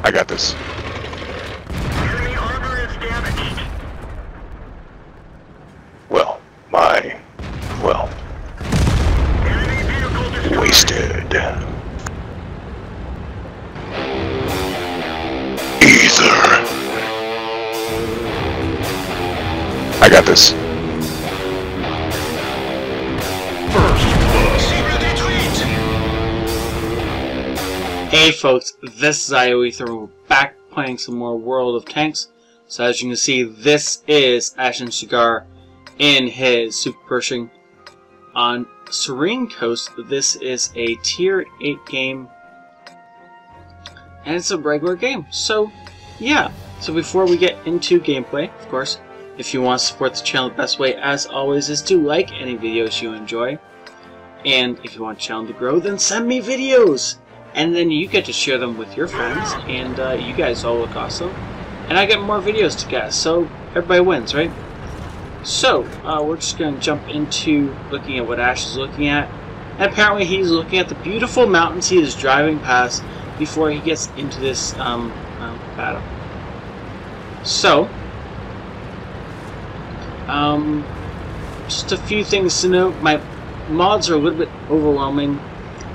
I got this. Enemy armor is damaged. Well, Enemy vehicle destroyed. wasted. Ether. I got this. Hey folks, this is ioEther and we're back playing some more World of Tanks. So as you can see, this is Ash and Shigar in his Super Pershing. On Serene Coast, this is a tier 8 game. And it's a regular game. So, yeah. So before we get into gameplay, of course, if you want to support the channel, the best way, as always, is to like any videos you enjoy. And if you want the channel to grow, then send me videos! And then you get to share them with your friends, and you guys all look awesome. And I get more videos to get, so everybody wins, right? So, we're just going to jump into looking at what Ash is looking at. And apparently he's looking at the beautiful mountains he is driving past before he gets into this battle. So, just a few things to note. My mods are a little bit overwhelming.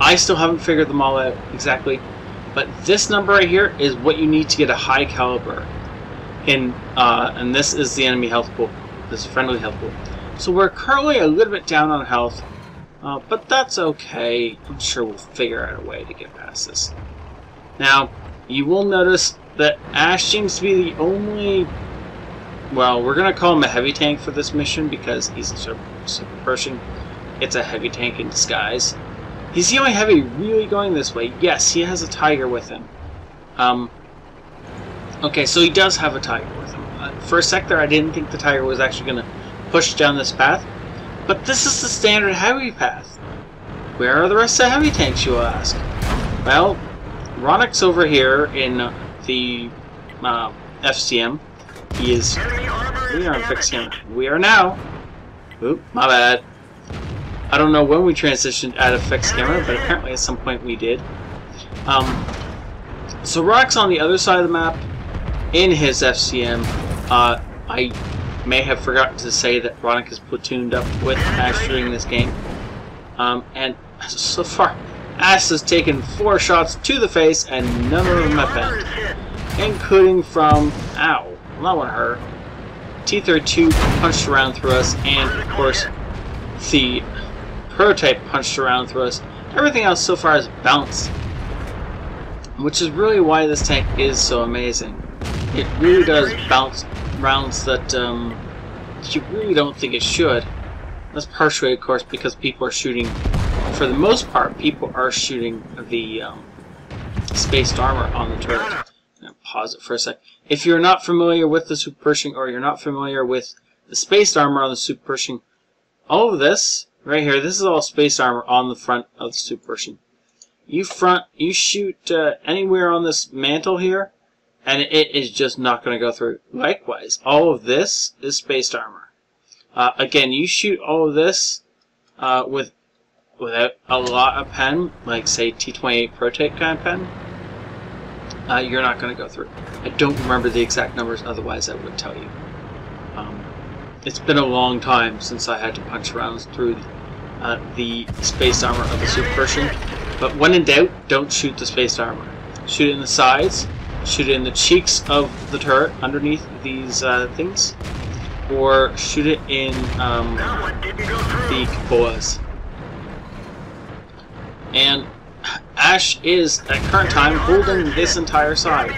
I still haven't figured them all out exactly, but this number right here is what you need to get a high caliber. And this is the enemy health pool, this friendly health pool. So we're currently a little bit down on health, but that's okay. I'm sure we'll figure out a way to get past this. Now, you will notice that Ash seems to be the only, well, we're going to call him a heavy tank for this mission because he's a Super Pershing. It's a heavy tank in disguise. He's the only heavy really going this way. Yes, he has a tiger with him. Okay, so he does have a tiger with him. For a sec there, I didn't think the tiger was actually going to push down this path. But this is the standard heavy path. Where are the rest of the heavy tanks, you will ask? Well, Ronik's over here in the FCM. He is... We are in fixed camera. We are now. Oop, my bad. I don't know when we transitioned out of fixed camera, but apparently at some point we did. So Rock's on the other side of the map in his FCM. I may have forgotten to say that Ronik is platooned up with Ash during this game. And so far, Ash has taken 4 shots to the face and none of them have been. Including from, ow, that one hurt. T-32 punched around through us, and of course, the prototype punched around through us. Everything else so far has bounced, which is really why this tank is so amazing. It really does bounce rounds that you really don't think it should. That's partially, of course, because people are shooting, for the most part, people are shooting the spaced armor on the turret. I'm going to pause it for a sec. If you're not familiar with the Super Pershing, or you're not familiar with the spaced armor on the Super Pershing, all of this right here, this is all space armor on the front of the Super Pershing. You shoot anywhere on this mantle here, and it is just not going to go through. Likewise, all of this is spaced armor. Again, you shoot all of this without a lot of pen, like say T28 prototype kind of pen, you're not going to go through. I don't remember the exact numbers, otherwise I would tell you. It's been a long time since I had to punch rounds through the space armor of the Super Pershing. But when in doubt, don't shoot the space armor. Shoot it in the sides, shoot it in the cheeks of the turret underneath these things, or shoot it in the cupolas. And Ash is, at current time, holding this entire side.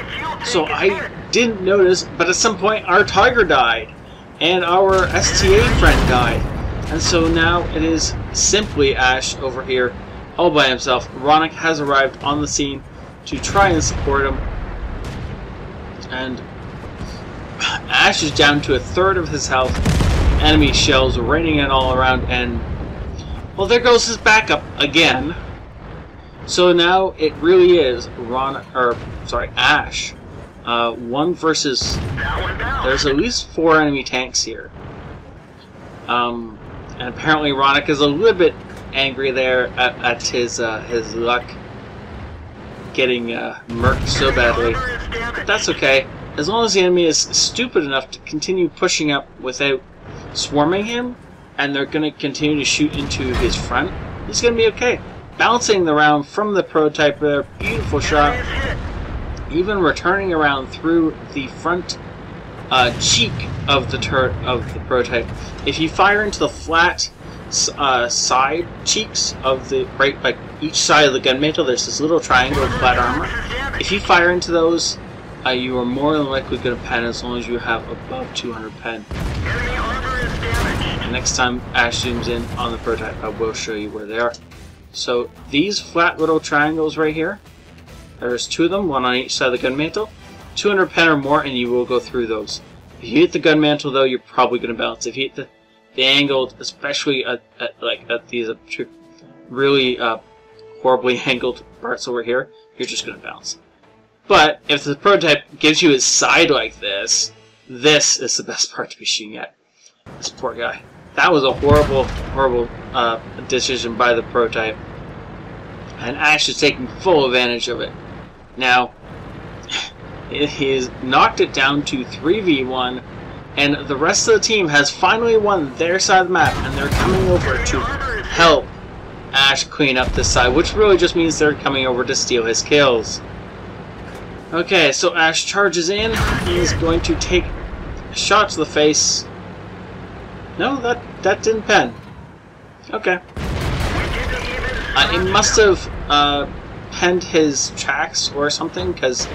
So I didn't notice, but at some point our tiger died. And our STA friend died. And so now it is simply Ash over here, all by himself. Ronik has arrived on the scene to try and support him. And Ash is down to 1/3 of his health. Enemy shells raining in all around, and well, there goes his backup again. So now it really is Ash. 1 versus... There's at least 4 enemy tanks here. And apparently Ronik is a little bit angry there at his luck. getting murked so badly. But that's okay. As long as the enemy is stupid enough to continue pushing up without swarming him, and they're going to continue to shoot into his front, he's going to be okay. Bouncing the round from the prototype there, beautiful shot. Even returning around through the front cheek of the turret of the prototype. If you fire into the flat side cheeks of the right, like each side of the gun mantle, there's this little triangle of flat armor. If you fire into those, you are more than likely going to pen as long as you have above 200 pen. And next time Ash zooms in on the prototype, I will show you where they are. So these flat little triangles right here, there's 2 of them, one on each side of the gun mantle. 200 pen or more, and you will go through those. If you hit the gun mantle, though, you're probably going to bounce. If you hit the angled, especially at these really horribly angled parts over here, you're just going to bounce. But if the prototype gives you his side like this, this is the best part to be shooting at. This poor guy. That was a horrible, horrible decision by the prototype, and Ash is taking full advantage of it. Now, he's knocked it down to 3v1, and the rest of the team has finally won their side of the map, and they're coming over to help Ash clean up this side, which really just means they're coming over to steal his kills. Okay, so Ash charges in. He's going to take a shot to the face. No, that didn't pen. Okay. It must have penned his tracks or something, because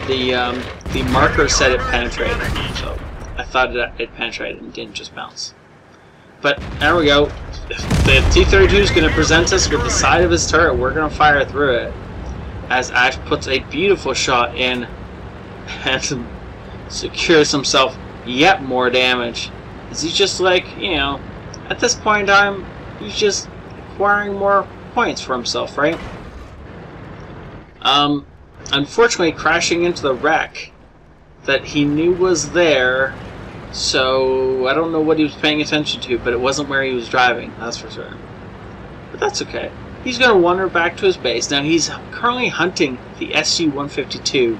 the marker said it penetrated. So I thought it penetrated and didn't just bounce. But there we go. If the T-32 is going to present us with the side of his turret, we're going to fire through it. As Ash puts a beautiful shot in and secures himself yet more damage. Is he just like, you know, at this point in time, he's just acquiring more points for himself, right? Unfortunately, crashing into the wreck that he knew was there, so I don't know what he was paying attention to, but it wasn't where he was driving, that's for sure. But that's okay. He's going to wander back to his base. Now, he's currently hunting the SU-152,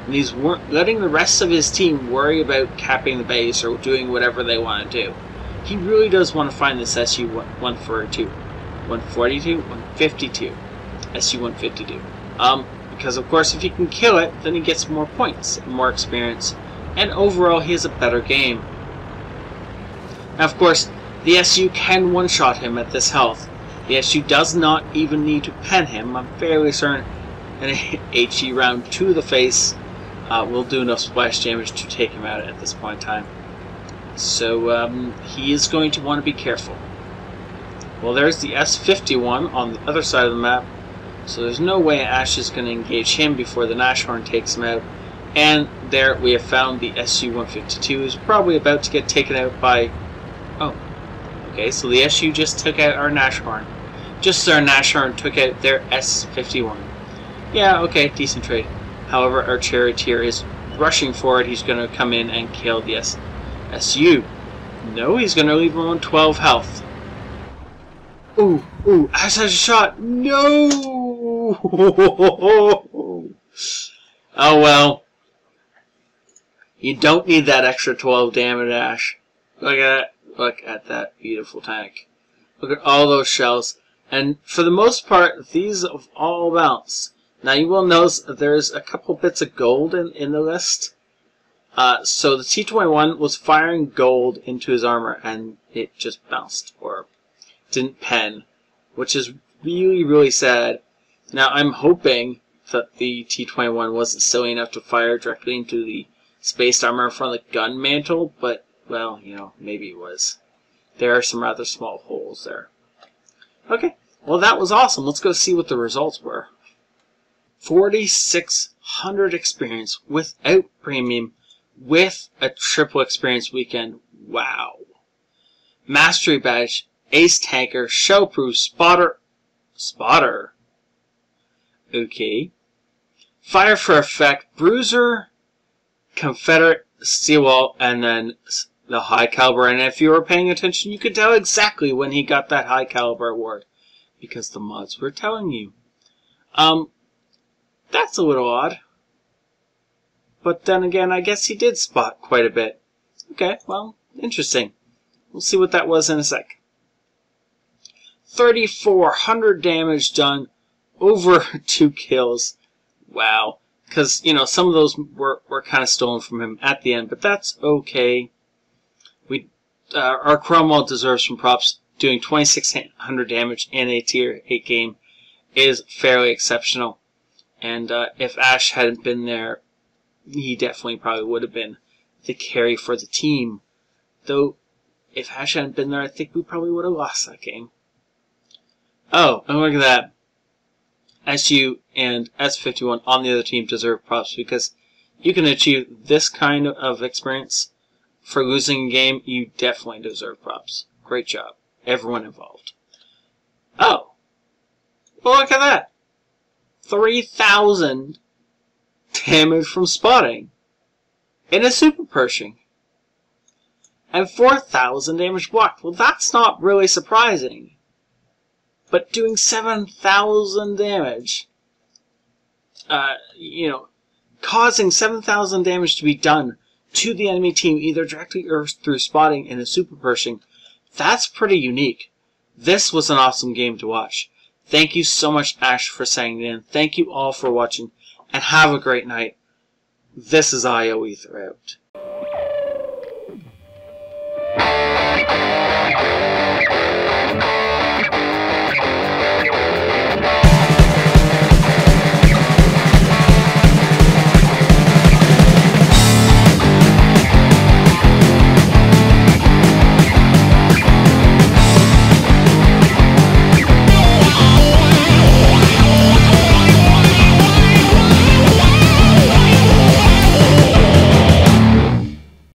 and he's letting the rest of his team worry about capping the base or doing whatever they want to do. He really does want to find this SU-142, 142, 152, SU-152. Because of course, if he can kill it, then he gets more points, more experience, and overall, he has a better game. Now, of course, the SU can one-shot him at this health. The SU does not even need to pen him. I'm fairly certain an HE round to the face will do enough splash damage to take him out at this point in time. So he is going to want to be careful. Well, there's the S-51 on the other side of the map, so there's no way Ash is going to engage him before the Nashorn takes him out. And there we have found the SU-152 who's probably about to get taken out by... Oh. Okay, so the SU just took out our Nashorn. Just as our Nashorn took out their S-51. Yeah, okay, decent trade. However, our Charioteer is rushing forward. He's going to come in and kill the SU. No, he's going to leave him on 12 health. Ooh, ooh, Ash has a shot. No! Oh well. You don't need that extra 12 damage, Ash. Look at that. Look at that beautiful tank. Look at all those shells. And for the most part, these have all bounced. Now you will notice that there's a couple bits of gold in the list. So the T-21 was firing gold into his armor and it just bounced or didn't pen, which is really, really sad. Now I'm hoping that the T-21 wasn't silly enough to fire directly into the spaced armor in front of the gun mantle, but, well, you know, maybe it was. There are some rather small holes there. Okay, well that was awesome. Let's go see what the results were. 4,600 experience without premium, with a triple experience weekend. Wow. Mastery badge, ace tanker, shellproof, spotter. Okay. Fire for effect, bruiser, Confederate, steel wall, and then the high caliber. And if you were paying attention, you could tell exactly when he got that high caliber award, because the mods were telling you. That's a little odd. But then again, I guess he did spot quite a bit. Okay, well, interesting. We'll see what that was in a sec. 3,400 damage done, over 2 kills. Wow. Because, you know, some of those were kind of stolen from him at the end, but that's okay. Our Cromwell deserves some props. Doing 2,600 damage in a tier 8 game is fairly exceptional. And if Ash hadn't been there, he definitely probably would have been the carry for the team. Though, if Ash hadn't been there, I think we probably would have lost that game. Oh, and look at that. SU and S51 on the other team deserve props because you can achieve this kind of experience for losing a game. You definitely deserve props. Great job, everyone involved. Oh, well, look at that. 3,000 damage from spotting in a super Pershing. And 4,000 damage blocked. Well, that's not really surprising. But doing 7,000 damage, you know, causing 7,000 damage to be done to the enemy team, either directly or through spotting in a super Pershing, that's pretty unique. This was an awesome game to watch. Thank you so much, Ash, for sending it in. Thank you all for watching, and have a great night. This is ioEther out.